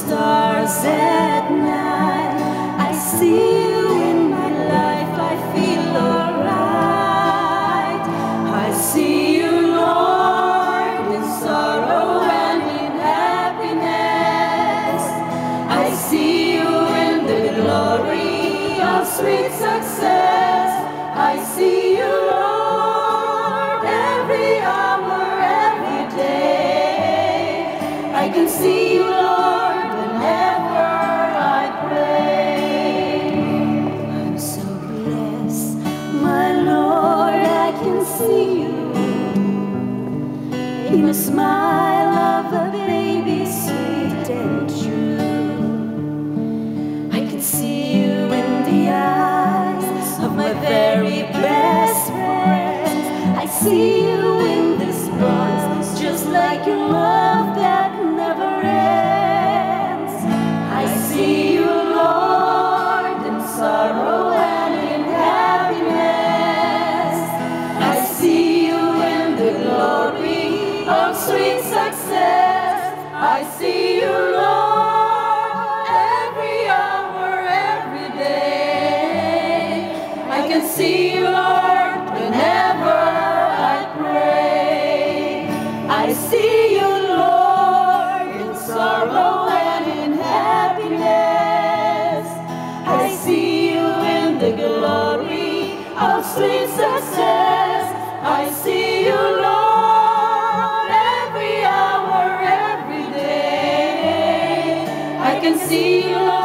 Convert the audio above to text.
stars at night. I see you in my life, I feel alright. I see you, Lord, in sorrow and in happiness. I see you in the glory of sweet success. I see you, Lord, every hour, every day. I can see you, Lord, whenever I pray. I'm so blessed, my Lord, I can see you in the smile of a baby, sweet and true. I can see you in the eyes of my very best friend. I see you in this bonds, just like your love that never ends. I see you, Lord, in sorrow and in happiness. I see you in the glory of sweet success. I see you, Lord, every hour, every day. I can see you, Lord, whenever I pray. I see you, Lord, in sorrow and in happiness. I see you in the glory of sweet success. I see you, Lord, every hour, every day. I can see you, Lord.